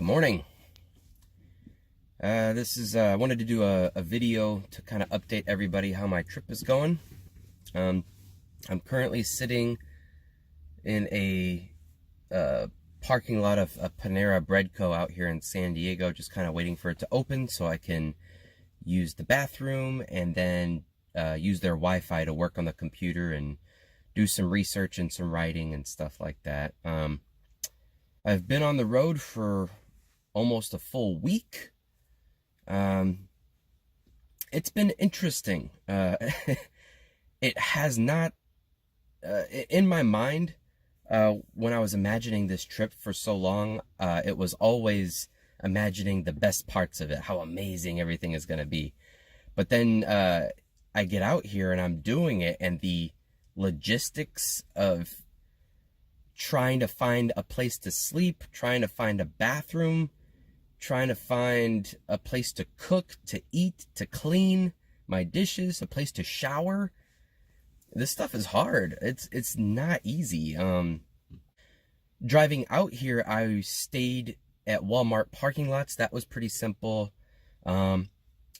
Good morning. I wanted to do a video to kind of update everybody how my trip is going. I'm currently sitting in a parking lot of a Panera Bread Co. out here in San Diego, just kind of waiting for it to open so I can use the bathroom and then use their Wi-Fi to work on the computer and do some research and some writing and stuff like that. I've been on the road for almost a full week. It's been interesting. It has not, in my mind, when I was imagining this trip for so long, it was always imagining the best parts of it, how amazing everything is going to be. But then I get out here and I'm doing it, and the logistics of trying to find a place to sleep, trying to find a bathroom, trying to find a place to cook, to eat, to clean my dishes, a place to shower. This stuff is hard. It's not easy. Driving out here, I stayed at Walmart parking lots. That was pretty simple. I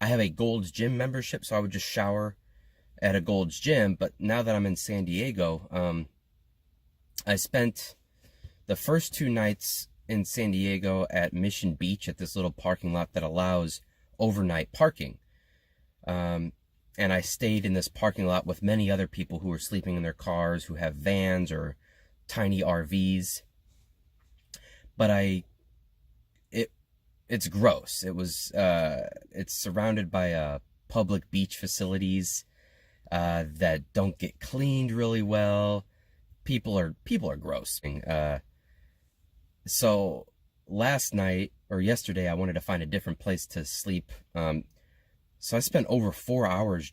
have a Gold's Gym membership, so I would just shower at a Gold's Gym. But now that I'm in San Diego, I spent the first 2 nights in San Diego at Mission Beach at this little parking lot that allows overnight parking. And I stayed in this parking lot with many other people who were sleeping in their cars, who have vans or tiny RVs. But it's gross. It's surrounded by public beach facilities that don't get cleaned really well. People are gross. So last night or yesterday, I wanted to find a different place to sleep. So I spent over 4 hours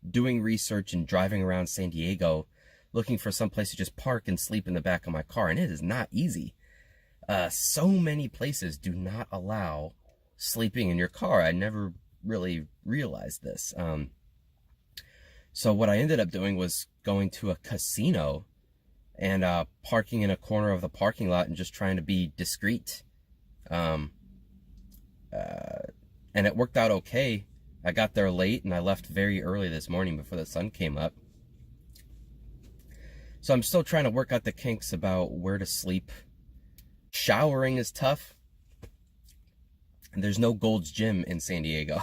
doing research and driving around San Diego, looking for some place to just park and sleep in the back of my car. And it is not easy. So many places do not allow sleeping in your car. I never really realized this. So what I ended up doing was going to a casino and parking in a corner of the parking lot and just trying to be discreet. And it worked out okay. I got there late and I left very early this morning before the sun came up. So I'm still trying to work out the kinks about where to sleep. Showering is tough. And there's no Gold's Gym in San Diego.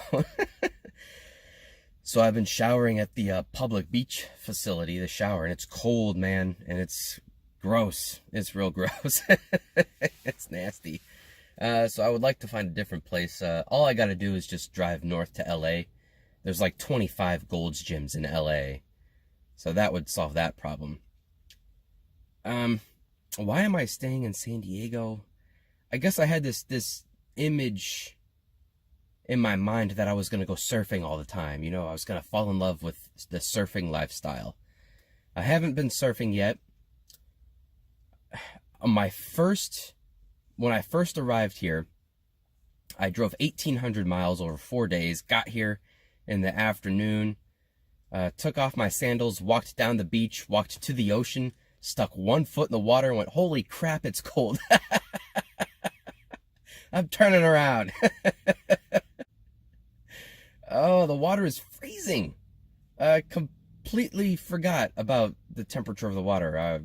So I've been showering at the public beach facility, the shower, and it's cold, man, and it's gross. It's real gross. It's nasty. So I would like to find a different place. All I got to do is just drive north to LA. There's like 25 Gold's Gyms in LA. So that would solve that problem. Why am I staying in San Diego? I guess I had this image in my mind that I was going to go surfing all the time. You know, I was going to fall in love with the surfing lifestyle. I haven't been surfing yet. When I first arrived here, I drove 1,800 miles over 4 days, got here in the afternoon, took off my sandals, walked down the beach, walked to the ocean, stuck 1 foot in the water and went, holy crap, it's cold. I'm turning around. Oh, the water is freezing. I completely forgot about the temperature of the water. I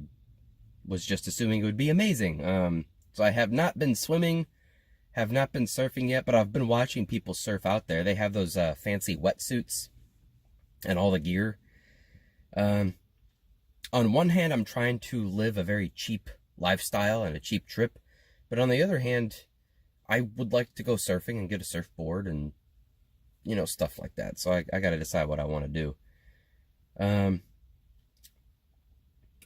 was just assuming it would be amazing. So I have not been swimming, have not been surfing yet, but I've been watching people surf out there. They have those fancy wetsuits and all the gear. On one hand, I'm trying to live a very cheap lifestyle and a cheap trip. But on the other hand, I would like to go surfing and get a surfboard and, you know, stuff like that. So I got to decide what I want to do.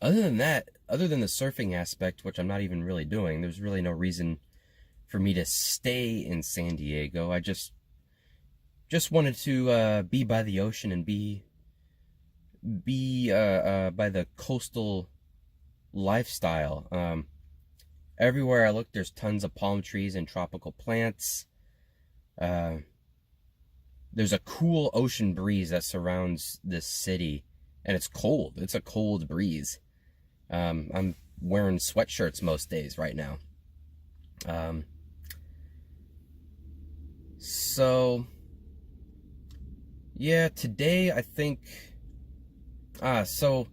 Other than that, other than the surfing aspect, which I'm not even really doing, there's really no reason for me to stay in San Diego. I just wanted to be by the ocean and be by the coastal lifestyle. Everywhere I look, there's tons of palm trees and tropical plants. There's a cool ocean breeze that surrounds this city, and it's cold. It's a cold breeze. I'm wearing sweatshirts most days right now. So, yeah, today I think, so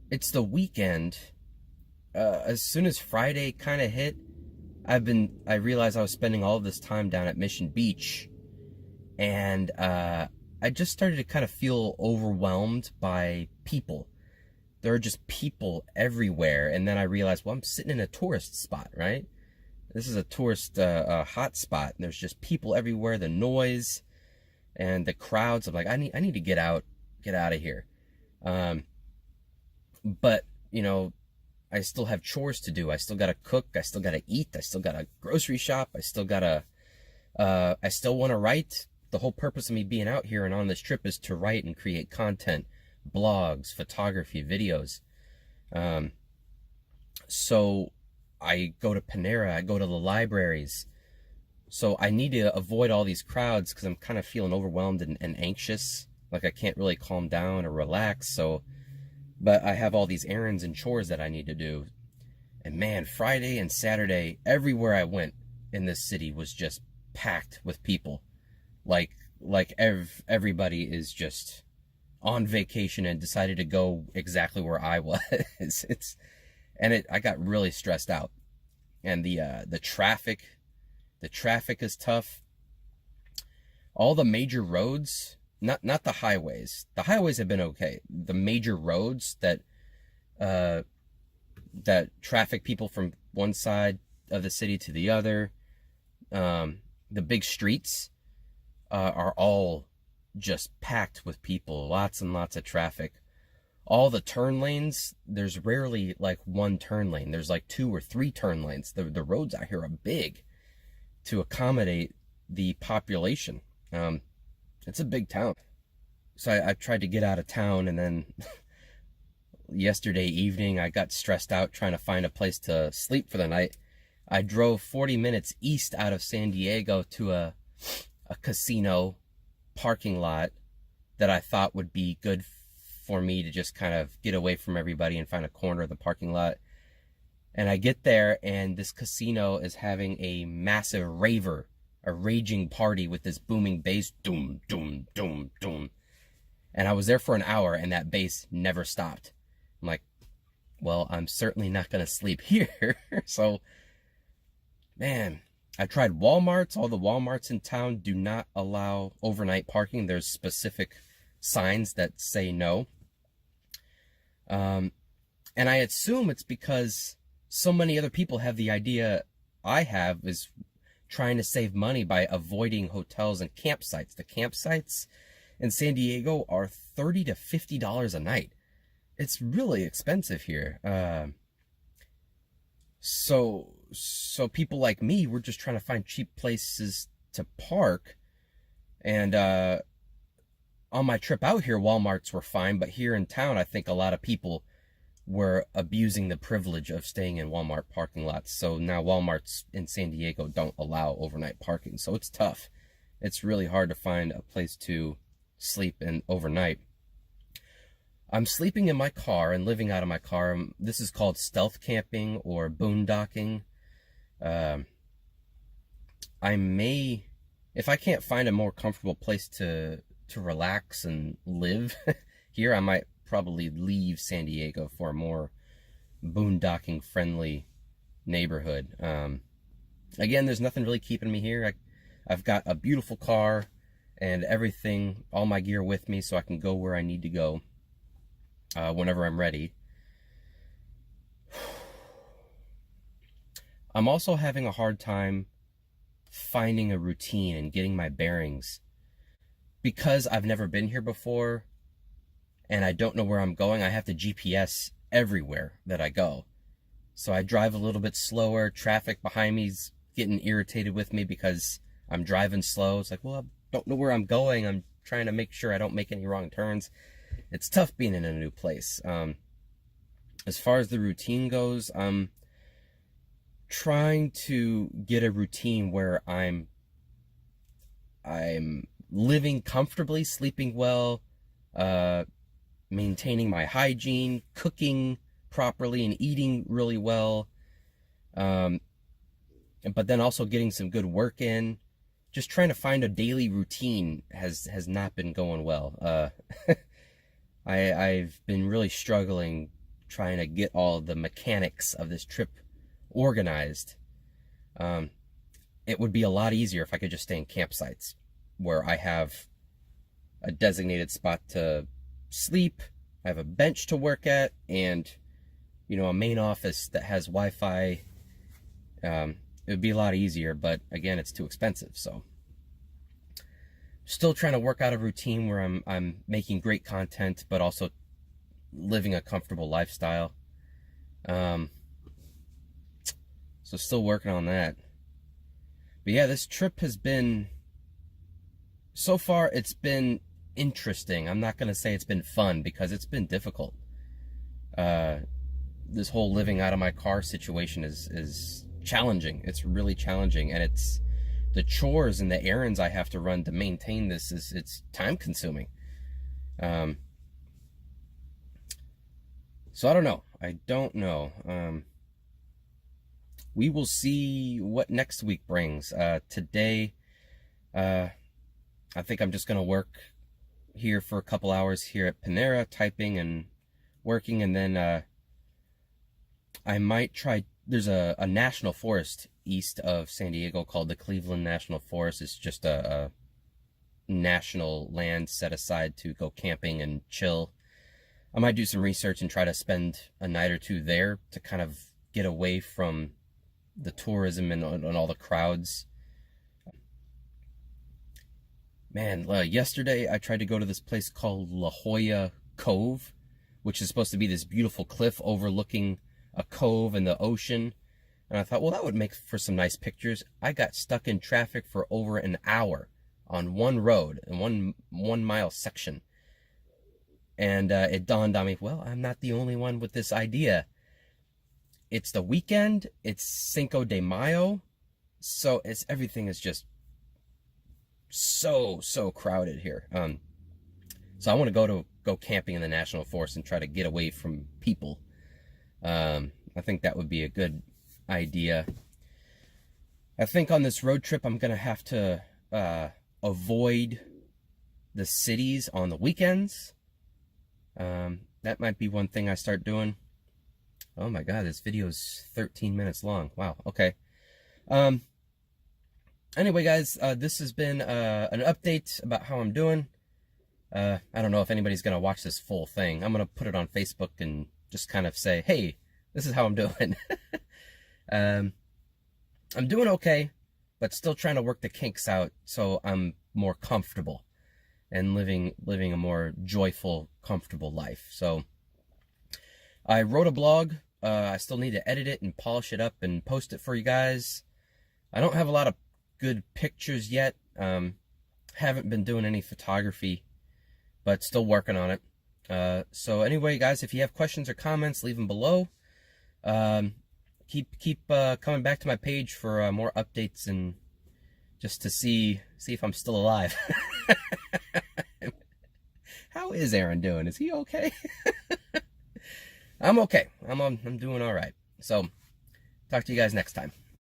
it's the weekend. As soon as Friday kind of hit, I realized I was spending all of this time down at Mission Beach, and I just started to kind of feel overwhelmed by people. There are just people everywhere, and then I realized, well, I'm sitting in a tourist spot, right? This is a tourist hot spot, and there's just people everywhere, the noise and the crowds. I'm like, I need to get out of here. But, you know, I still have chores to do. I still gotta cook. I still gotta eat. I still gotta grocery shop. I still want to write. The whole purpose of me being out here and on this trip is to write and create content, blogs, photography, videos. So I go to Panera, I go to the libraries. So I need to avoid all these crowds because I'm kind of feeling overwhelmed and anxious. Like I can't really calm down or relax. But I have all these errands and chores that I need to do. And man, Friday and Saturday, everywhere I went in this city was just packed with people. Like everybody is just on vacation and decided to go exactly where I was. I got really stressed out. And the traffic is tough. All the major roads, not the highways. The highways have been okay. The major roads that traffic people from one side of the city to the other, the big streets are all just packed with people, lots and lots of traffic. All the turn lanes, there's rarely like one turn lane. There's like 2 or 3 turn lanes. The roads out here are big to accommodate the population. It's a big town. So I tried to get out of town, and then yesterday evening I got stressed out trying to find a place to sleep for the night. I drove 40 minutes east out of San Diego to a casino parking lot that I thought would be good for me to just kind of get away from everybody and find a corner of the parking lot. And I get there, and this casino is having a massive raver, a raging party with this booming bass, doom, doom, doom, doom. And I was there for an hour, and that bass never stopped. I'm like, well, I'm certainly not going to sleep here. So, man, I tried Walmarts. All the Walmarts in town do not allow overnight parking. There's specific signs that say no. And I assume it's because so many other people have the idea I have, is trying to save money by avoiding hotels and campsites. The campsites in San Diego are $30 to $50 a night. It's really expensive here. So people like me, we're just trying to find cheap places to park. And on my trip out here, Walmarts were fine, but here in town, I think a lot of people were abusing the privilege of staying in Walmart parking lots. So now Walmarts in San Diego don't allow overnight parking. So it's tough. It's really hard to find a place to sleep in overnight. I'm sleeping in my car and living out of my car. This is called stealth camping or boondocking. I may, if I can't find a more comfortable place to relax and live here, I might probably leave San Diego for a more boondocking friendly neighborhood. Again, there's nothing really keeping me here. I've got a beautiful car and everything, all my gear with me, so I can go where I need to go whenever I'm ready. I'm also having a hard time finding a routine and getting my bearings. Because I've never been here before and I don't know where I'm going, I have to GPS everywhere that I go. So I drive a little bit slower. Traffic behind me's getting irritated with me because I'm driving slow. It's like, well, I don't know where I'm going. I'm trying to make sure I don't make any wrong turns. It's tough being in a new place. As far as the routine goes, I'm trying to get a routine where I'm living comfortably, sleeping well, maintaining my hygiene, cooking properly and eating really well, but then also getting some good work in, just trying to find a daily routine has not been going well. I've been really struggling trying to get all the mechanics of this trip organized. It would be a lot easier if I could just stay in campsites where I have a designated spot to sleep, I have a bench to work at, and, you know, a main office that has Wi-Fi. It would be a lot easier, but again, it's too expensive. So still trying to work out a routine where I'm making great content, but also living a comfortable lifestyle. So still working on that. But yeah, this trip has been, so far it's been interesting. I'm not going to say it's been fun because it's been difficult. This whole living out of my car situation is challenging. It's really challenging, and it's the chores and the errands I have to run to maintain this it's time consuming. So I don't know. We will see what next week brings. Today, I think I'm just going to work here for a couple hours here at Panera, typing and working, and then I might try. There's a national forest east of San Diego called the Cleveland National Forest. It's just a national land set aside to go camping and chill. I might do some research and try to spend a night or two there to kind of get away from the tourism and all the crowds. Man, yesterday I tried to go to this place called La Jolla Cove, which is supposed to be this beautiful cliff overlooking a cove and the ocean. And I thought, well, that would make for some nice pictures. I got stuck in traffic for over an hour on one road, in one mile section. And it dawned on me, well, I'm not the only one with this idea. It's the weekend, it's Cinco de Mayo, so everything is just so crowded here. So I want to go camping in the national forest and try to get away from people. I think that would be a good idea. I think on this road trip I'm gonna have to avoid the cities on the weekends. That might be one thing I start doing. Oh my god, this video is 13 minutes long. Wow, okay. Anyway, guys, this has been an update about how I'm doing. I don't know if anybody's going to watch this full thing. I'm going to put it on Facebook and just kind of say, hey, this is how I'm doing. I'm doing okay, but still trying to work the kinks out so I'm more comfortable and living a more joyful, comfortable life. So I wrote a blog. I still need to edit it and polish it up and post it for you guys. I don't have a lot of good pictures yet. Haven't been doing any photography, but still working on it. So anyway, guys, if you have questions or comments, leave them below. Keep coming back to my page for more updates and just to see if I'm still alive. How is Aaron doing? Is he okay? I'm okay. I'm doing all right. So talk to you guys next time.